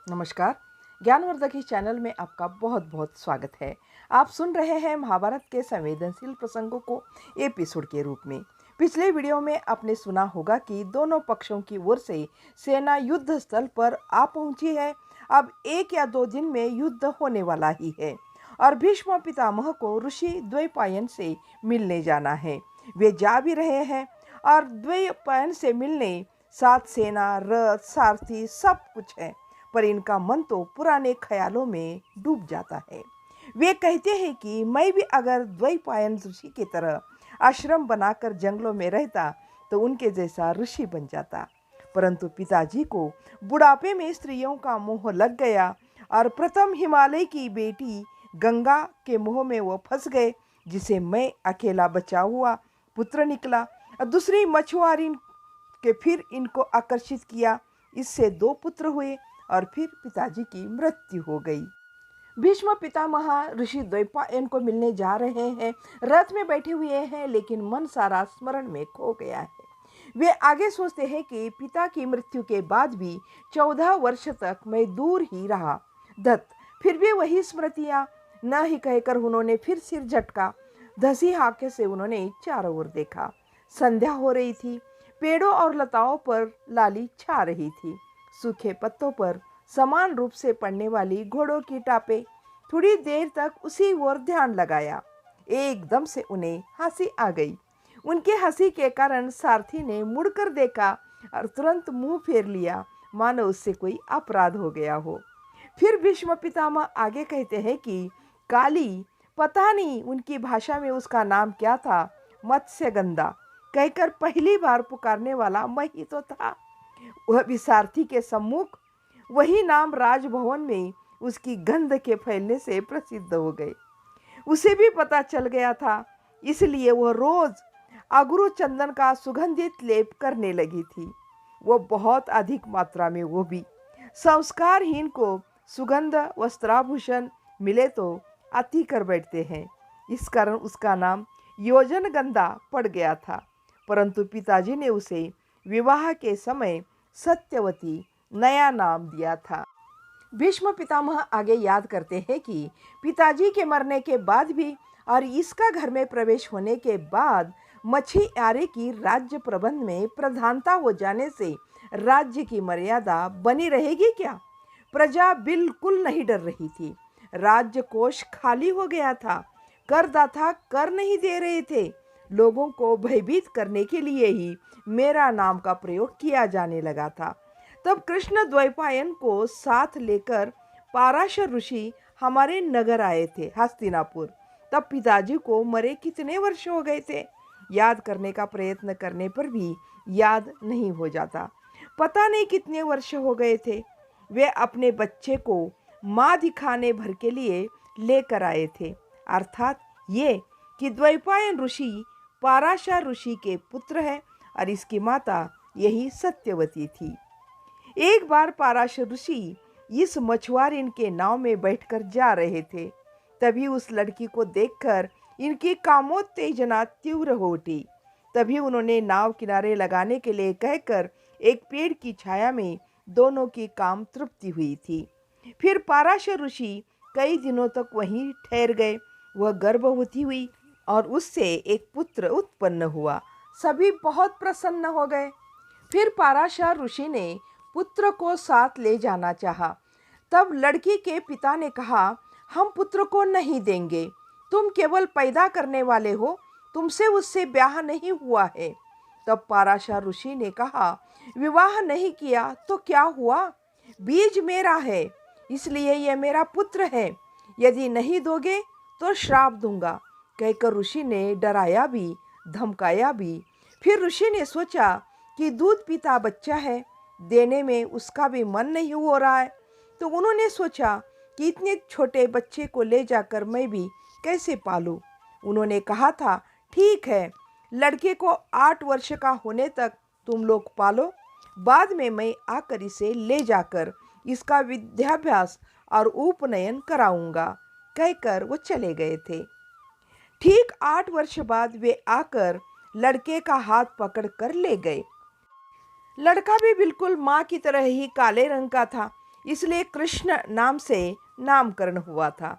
नमस्कार। ज्ञानवर्धक इस चैनल में आपका बहुत बहुत स्वागत है। आप सुन रहे हैं महाभारत के संवेदनशील प्रसंगों को एपिसोड के रूप में। पिछले वीडियो में आपने सुना होगा कि दोनों पक्षों की ओर से सेना युद्ध स्थल पर आ पहुंची है। अब 1 या 2 दिन में युद्ध होने वाला ही है और भीष्म पितामह को ऋषि द्वैपायन से मिलने जाना है। वे जा भी रहे हैं और द्वैपायन से मिलने साथ सेना, रथ, सारथी सब कुछ है, पर इनका मन तो पुराने ख्यालों में डूब जाता है। वे कहते हैं कि मैं भी अगर द्वैपायन ऋषि की तरह आश्रम बनाकर जंगलों में रहता तो उनके जैसा ऋषि बन जाता। परंतु पिताजी को बुढ़ापे में स्त्रियों का मोह लग गया और प्रथम हिमालय की बेटी गंगा के मोह में वो फंस गए, जिसे मैं अकेला बचा हुआ पुत्र निकला। और दूसरी मछुआरी के फिर इनको आकर्षित किया, इससे 2 पुत्र हुए और फिर पिताजी की मृत्यु हो गई। भीष्म पितामह ऋषि द्वैपायन को मिलने जा रहे हैं। रथ में बैठे हुए हैं, लेकिन मन सारा स्मरण में खो गया है। वे आगे सोचते हैं कि पिता की मृत्यु के बाद भी 14 वर्ष तक मैं दूर ही रहा। दत्त फिर भी वही स्मृतियां न ही कहकर उन्होंने फिर सिर झटका। धसी आंखें से उन्होंने चारों ओर देखा। संध्या हो रही थी। पेड़ों और लताओं पर लाली छा रही थी। सूखे पत्तों पर समान रूप से पड़ने वाली घोड़ों की टापें। थोड़ी देर तक उसी ओर ध्यान लगाया। एकदम से उन्हें हंसी आ गई। उनके हंसी के कारण सारथी ने मुड़कर देखा और तुरंत मुंह फेर लिया, मानो उससे कोई अपराध हो गया हो। फिर भीष्म पितामह आगे कहते हैं कि काली, पता नहीं उनकी भाषा में उसका नाम क्या था, मत्स्यगंधा कहकर पहली बार पुकारने वाला मैं ही तो था। वह भी सारथी के सम्मुख। वही नाम राजभवन में उसकी गंध के फैलने से प्रसिद्ध हो गए। उसे भी पता चल गया था, इसलिए वह रोज अगरू चंदन का सुगंधित लेप करने लगी थी। वो बहुत अधिक मात्रा में। वो भी संस्कारहीन को सुगंध वस्त्राभूषण मिले तो अति कर बैठते हैं। इस कारण उसका नाम योजनगंधा पड़ गया था। परंतु पिताजी ने उसे विवाह के समय सत्यवती नया नाम दिया था। भीष्म पितामह आगे याद करते हैं कि पिताजी के मरने के बाद भी और इसका घर में प्रवेश होने के बाद मछुआरे की राज्य प्रबंध में प्रधानता हो जाने से राज्य की मर्यादा बनी रहेगी क्या? प्रजा बिल्कुल नहीं डर रही थी। राज्य कोष खाली हो गया था। करदाता कर नहीं दे रहे थे। लोगों को भयभीत करने के लिए ही मेरा नाम का प्रयोग किया जाने लगा था। तब कृष्ण द्वैपायन को साथ लेकर पाराशर ऋषि हमारे नगर आए थे, हस्तिनापुर। तब पिताजी को मरे कितने वर्ष हो गए थे? याद करने का प्रयत्न करने पर भी याद नहीं हो जाता। पता नहीं कितने वर्ष हो गए थे। वे अपने बच्चे को माँ दिखाने भर के लिए लेकर आए थे, अर्थात ये कि द्वैपायन ऋषि पाराशर ऋषि के पुत्र है और इसकी माता यही सत्यवती थी। एक बार पाराशर ऋषि इस मछुआरिन के नाव में बैठकर जा रहे थे। तभी उस लड़की को देखकर इनकी कामोत्तेजना तीव्र हो उठी। तभी उन्होंने नाव किनारे लगाने के लिए कहकर एक पेड़ की छाया में दोनों की काम तृप्ति हुई थी। फिर पाराशर ऋषि कई दिनों तक वहीं ठहर गए। वह गर्भवती हुई और उससे एक पुत्र उत्पन्न हुआ। सभी बहुत प्रसन्न हो गए। फिर पाराशर ऋषि ने पुत्र को साथ ले जाना चाहा। तब लड़की के पिता ने कहा, हम पुत्र को नहीं देंगे। तुम केवल पैदा करने वाले हो, तुमसे उससे ब्याह नहीं हुआ है। तब पाराशर ऋषि ने कहा, विवाह नहीं किया तो क्या हुआ? बीज मेरा है, इसलिए यह मेरा पुत्र है। यदि नहीं दोगे तो श्राप दूंगा, कहकर ऋषि ने डराया भी, धमकाया भी। फिर ऋषि ने सोचा कि दूध पीता बच्चा है, देने में उसका भी मन नहीं हो रहा है, तो उन्होंने सोचा कि इतने छोटे बच्चे को ले जाकर मैं भी कैसे पालूं। उन्होंने कहा था, ठीक है, लड़के को 8 वर्ष का होने तक तुम लोग पालो, बाद में मैं आकर इसे ले जाकर इसका विद्याभ्यास और उपनयन कराऊंगा, कहकर वो चले गए थे। ठीक 8 वर्ष बाद वे आकर लड़के का हाथ पकड़ कर ले गए। लड़का भी बिल्कुल माँ की तरह ही काले रंग का था। इसलिए कृष्ण नाम से नामकरण हुआ था।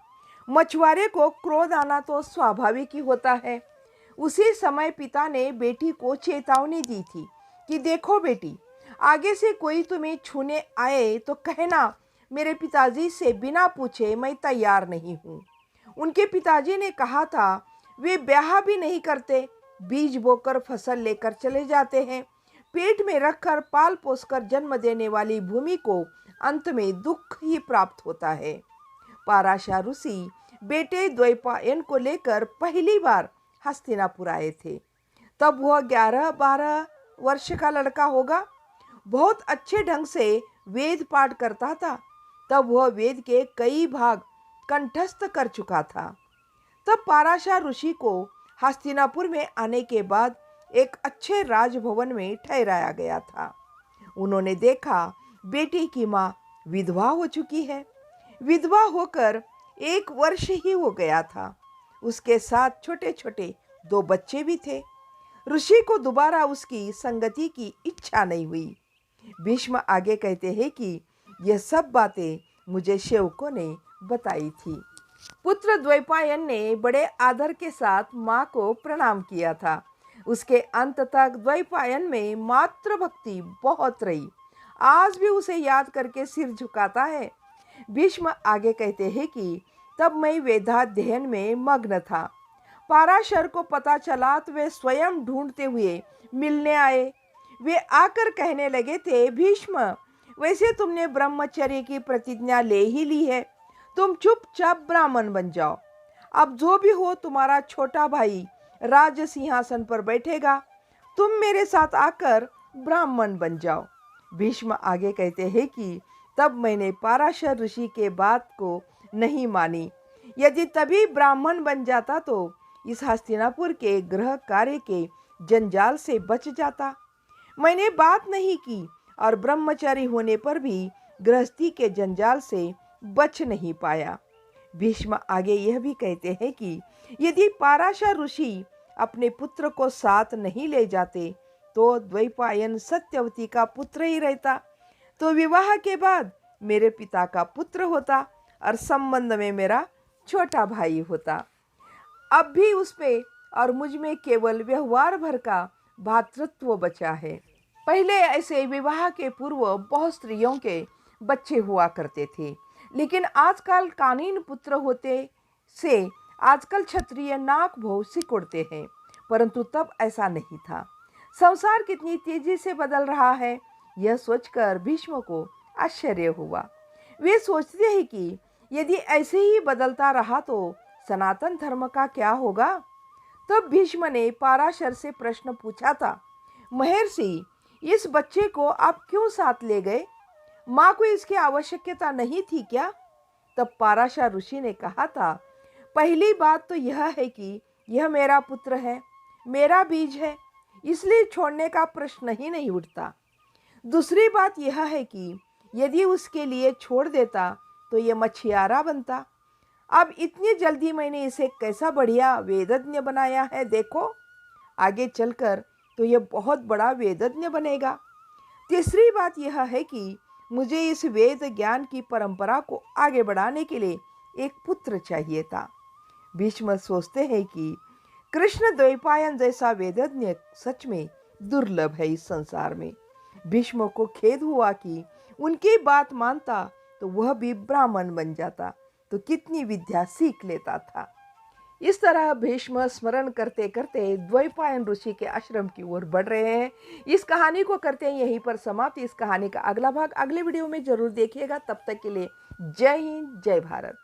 मछुआरे को क्रोध आना तो स्वाभाविक ही होता है। उसी समय पिता ने बेटी को चेतावनी दी थी कि देखो बेटी, आगे से कोई तुम्हें छूने आए तो कहना मेरे पिताजी से बिना पूछे मैं तैयार नहीं हूँ। उनके पिताजी ने कहा था वे ब्याह भी नहीं करते, बीज बोकर फसल लेकर चले जाते हैं। पेट में रखकर पाल पोसकर जन्म देने वाली भूमि को अंत में दुख ही प्राप्त होता है। पाराशर ऋषि बेटे द्वैपायन को लेकर पहली बार हस्तिनापुर आए थे। तब वह 11-12 वर्ष का लड़का होगा। बहुत अच्छे ढंग से वेद पाठ करता था। तब वह वेद के कई भाग कंठस्थ कर चुका था। तब पाराशर ऋषि को हस्तिनापुर में आने के बाद एक अच्छे राजभवन में ठहराया गया था। उन्होंने देखा बेटी की माँ विधवा हो चुकी है। विधवा होकर 1 वर्ष ही हो गया था। उसके साथ छोटे छोटे 2 बच्चे भी थे। ऋषि को दोबारा उसकी संगति की इच्छा नहीं हुई। भीष्म आगे कहते हैं कि यह सब बातें मुझे सेवकों ने बताई थी। पुत्र द्वैपायन ने बड़े आदर के साथ माँ को प्रणाम किया था। उसके अंत तक द्वैपायन में मातृभक्ति बहुत रही। आज भी उसे याद करके सिर झुकाता है। भीष्म आगे कहते हैं कि तब मैं वेदाध्ययन में मग्न था। पाराशर को पता चला तो वे स्वयं ढूंढते हुए मिलने आए। वे आकर कहने लगे थे, भीष्म, वैसे तुमने ब्रह्मचर्य की प्रतिज्ञा ले ही ली है, तुम चुपचाप ब्राह्मण बन जाओ। अब जो भी हो तुम्हारा छोटा भाई राज सिंहासन पर बैठेगा, तुम मेरे साथ आकर ब्राह्मण बन जाओ। भीष्म आगे कहते हैं कि तब मैंने पाराशर ऋषि के बात को नहीं मानी। यदि तभी ब्राह्मण बन जाता तो इस हस्तिनापुर के गृह कार्य के जंजाल से बच जाता। मैंने बात नहीं की और ब्रह्मचारी होने पर भी गृहस्थी के जंजाल से बच नहीं पाया। भीष्म आगे यह भी कहते हैं कि यदि पाराशर ऋषि अपने पुत्र को साथ नहीं ले जाते तो द्वैपायन सत्यवती का पुत्र ही रहता, तो विवाह के बाद मेरे पिता का पुत्र होता और संबंध में मेरा छोटा भाई होता। अब भी उस पे और मुझ में केवल व्यवहार भर का भातृत्व बचा है। पहले ऐसे विवाह के पूर्व बहुत स्त्रियों के बच्चे हुआ करते थे, लेकिन आजकल कानीन पुत्र होते से आजकल क्षत्रिय नाक भों सिकुड़ते हैं, परंतु तब ऐसा नहीं था। संसार कितनी तेजी से बदल रहा है, यह सोचकर भीष्म को आश्चर्य हुआ। वे सोचते हैं कि यदि ऐसे ही बदलता रहा तो सनातन धर्म का क्या होगा। तब भीष्म ने पाराशर से प्रश्न पूछा था, महर्षि, इस बच्चे को आप क्यों साथ ले गए? माँ को इसकी आवश्यकता नहीं थी क्या? तब पाराशर ऋषि ने कहा था, पहली बात तो यह है कि यह मेरा पुत्र है, मेरा बीज है, इसलिए छोड़ने का प्रश्न ही नहीं उठता। दूसरी बात यह है कि यदि उसके लिए छोड़ देता तो यह मछियारा बनता। अब इतनी जल्दी मैंने इसे कैसा बढ़िया वेदज्ञ बनाया है, देखो आगे चलकर तो यह बहुत बड़ा वेदज्ञ बनेगा। तीसरी बात यह है कि मुझे इस वेद ज्ञान की परंपरा को आगे बढ़ाने के लिए एक पुत्र चाहिए था। भीष्म सोचते हैं कि कृष्ण द्वैपायन जैसा वेदज्ञ सच में दुर्लभ है इस संसार में। भीष्म को खेद हुआ कि उनकी बात मानता तो वह भी ब्राह्मण बन जाता, तो कितनी विद्या सीख लेता था। इस तरह भीष्म स्मरण करते करते द्वैपायन ऋषि के आश्रम की ओर बढ़ रहे हैं। इस कहानी को करते हैं यहीं पर समाप्त। इस कहानी का अगला भाग अगले वीडियो में जरूर देखिएगा। तब तक के लिए जय हिंद, जय भारत।